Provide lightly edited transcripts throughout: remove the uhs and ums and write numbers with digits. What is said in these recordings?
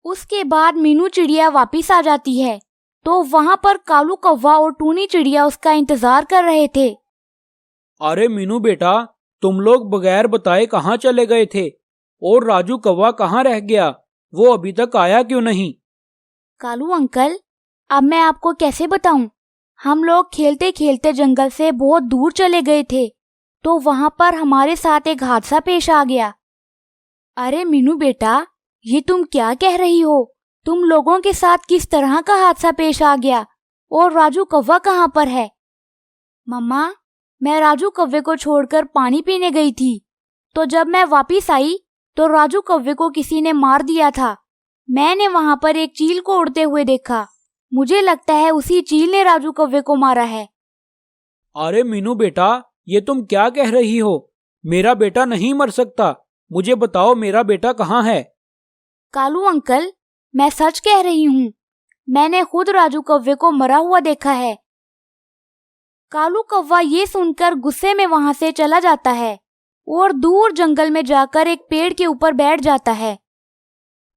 उसके बाद मीनू चिड़िया वापिस आ जाती है तो वहाँ पर कालू कौवा और टूनी चिड़िया उसका इंतजार कर रहे थे। अरे मीनू बेटा, तुम लोग बगैर बताए कहाँ चले गए थे? और राजू कौवा कहाँ रह गया? वो अभी तक आया क्यों नहीं? कालू अंकल, अब मैं आपको कैसे बताऊं? हम लोग खेलते खेलते जंगल से बहुत दूर चले गए थे तो वहाँ पर हमारे साथ एक हादसा पेश आ गया। अरे मीनू बेटा, ये तुम क्या कह रही हो? तुम लोगों के साथ किस तरह का हादसा पेश आ गया? और राजू कौवा कहाँ पर है? मम्मा, मैं राजू कौवे को छोड़कर पानी पीने गई थी तो जब मैं वापिस आई तो राजू कौवे को किसी ने मार दिया था। मैंने वहाँ पर एक चील को उड़ते हुए देखा। मुझे लगता है उसी चील ने राजू कौवे को मारा है। अरे मीनू बेटा, ये तुम क्या कह रही हो? मेरा बेटा नहीं मर सकता। मुझे बताओ, मेरा बेटा कहाँ है? कालू अंकल, मैं सच कह रही हूँ। मैंने खुद राजू कौवे को मरा हुआ देखा है। कालू कौवा ये सुनकर गुस्से में वहाँ से चला जाता है और दूर जंगल में जाकर एक पेड़ के ऊपर बैठ जाता है।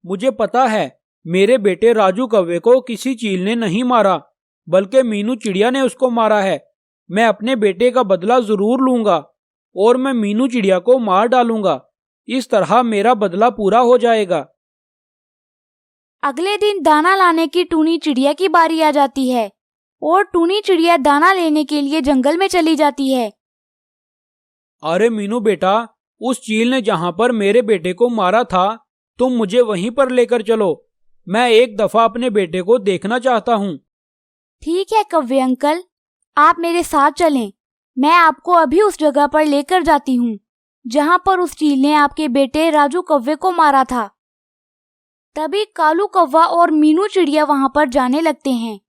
मुझे पता है, मेरे बेटे राजू कौवे को किसी चील ने नहीं मारा, बल्कि मीनू चिड़िया ने उसको मारा है। मैं अपने बेटे का बदला जरूर लूंगा और मैं मीनू चिड़िया को मार डालूंगा। इस तरह मेरा बदला पूरा हो जाएगा। अगले दिन दाना लाने की टूनी चिड़िया की बारी आ जाती है और टूनी चिड़िया दाना लेने के लिए जंगल में चली जाती है। अरे मीनू बेटा, उस चील ने जहां पर मेरे बेटे को मारा था, तुम मुझे वहीं पर लेकर चलो। मैं एक दफा अपने बेटे को देखना चाहता हूँ। ठीक है कौवे अंकल, आप मेरे साथ चलें। मैं आपको अभी उस जगह पर लेकर जाती हूँ जहाँ पर उस चील ने आपके बेटे राजू कौवे को मारा था। तभी कालू कौवा और मीनू चिड़िया वहाँ पर जाने लगते हैं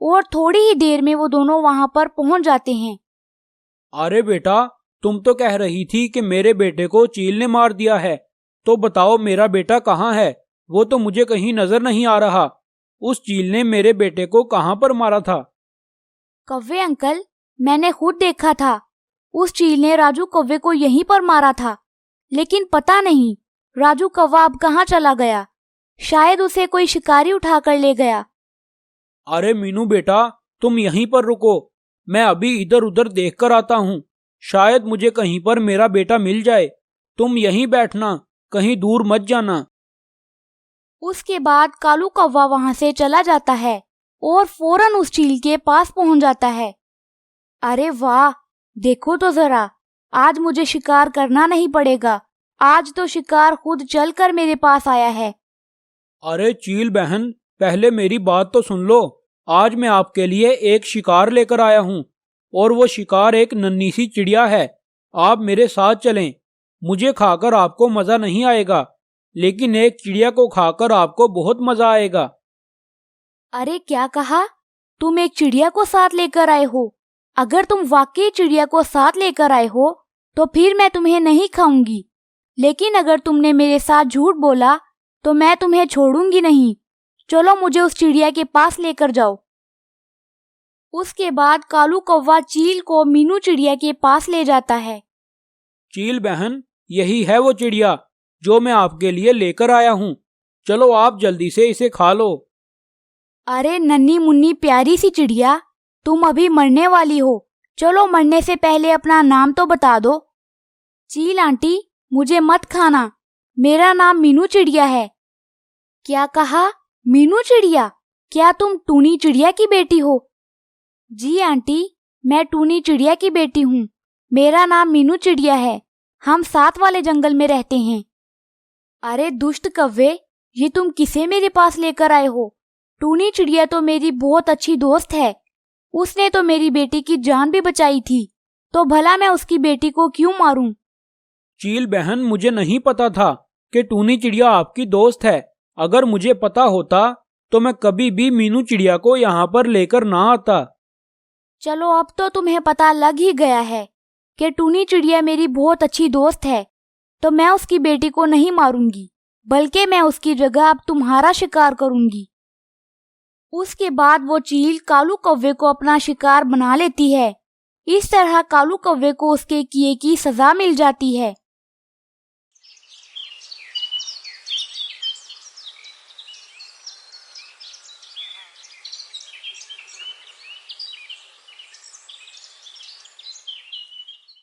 और थोड़ी ही देर में वो दोनों वहाँ पर पहुँच जाते हैं। अरे बेटा, तुम तो कह रही थी कि मेरे बेटे को चील ने मार दिया है, तो बताओ मेरा बेटा कहाँ है? वो तो मुझे कहीं नजर नहीं आ रहा। उस चील ने मेरे बेटे को कहाँ पर मारा था? कौवे अंकल, मैंने खुद देखा था। उस चील ने राजू कौवे को यहीं पर मारा था, लेकिन पता नहीं राजू कौवा अब कहाँ चला गया। शायद उसे कोई शिकारी उठाकर ले गया। अरे मीनू बेटा, तुम यहीं पर रुको। मैं अभी इधर उधर देख कर आता हूँ। शायद मुझे कहीं पर मेरा बेटा मिल जाए। तुम यहीं बैठना, कहीं दूर मत जाना। उसके बाद कालू कौवा वहां से चला जाता है और फौरन उस चील के पास पहुंच जाता है। अरे वाह, देखो तो जरा, आज मुझे शिकार करना नहीं पड़ेगा। आज तो शिकार खुद चलकर मेरे पास आया है। अरे चील बहन, पहले मेरी बात तो सुन लो। आज मैं आपके लिए एक शिकार लेकर आया हूँ और वो शिकार एक नन्ही सी चिड़िया है। आप मेरे साथ चलें। मुझे खाकर आपको मजा नहीं आएगा, लेकिन एक चिड़िया को खाकर आपको बहुत मजा आएगा। अरे क्या कहा? तुम एक चिड़िया को साथ लेकर आए हो? अगर तुम वाकई चिड़िया को साथ लेकर आए हो तो फिर मैं तुम्हें नहीं खाऊंगी, लेकिन अगर तुमने मेरे साथ झूठ बोला तो मैं तुम्हें छोड़ूंगी नहीं। चलो मुझे उस चिड़िया के पास लेकर जाओ। उसके बाद कालू कौवा चील को मीनू चिड़िया के पास ले जाता है। चील बहन, यही है वो चिड़िया जो मैं आपके लिए लेकर आया हूँ। चलो आप जल्दी से इसे खा लो। अरे नन्ही मुन्नी प्यारी सी चिड़िया, तुम अभी मरने वाली हो। चलो मरने से पहले अपना नाम तो बता दो। चील आंटी, मुझे मत खाना। मेरा नाम मीनू चिड़िया है। क्या कहा? मीनू चिड़िया? क्या तुम टूनी चिड़िया की बेटी हो? जी आंटी, मैं टूनी चिड़िया की बेटी हूँ। मेरा नाम मीनू चिड़िया है। हम साथ वाले जंगल में रहते हैं। अरे दुष्ट कव्वे, ये तुम किसे मेरे पास लेकर आए हो? टूनी चिड़िया तो मेरी बहुत अच्छी दोस्त है। उसने तो मेरी बेटी की जान भी बचाई थी, तो भला मैं उसकी बेटी को क्यों मारूं? चील बहन, मुझे नहीं पता था कि टूनी चिड़िया आपकी दोस्त है। अगर मुझे पता होता तो मैं कभी भी मीनू चिड़िया को यहाँ पर लेकर ना आता। चलो अब तो तुम्हें पता लग ही गया है कि टूनी चिड़िया मेरी बहुत अच्छी दोस्त है, तो मैं उसकी बेटी को नहीं मारूंगी, बल्कि मैं उसकी जगह अब तुम्हारा शिकार करूंगी। उसके बाद वो चील कालू कौवे को अपना शिकार बना लेती है। इस तरह कालू कौवे को उसके किए की सजा मिल जाती है।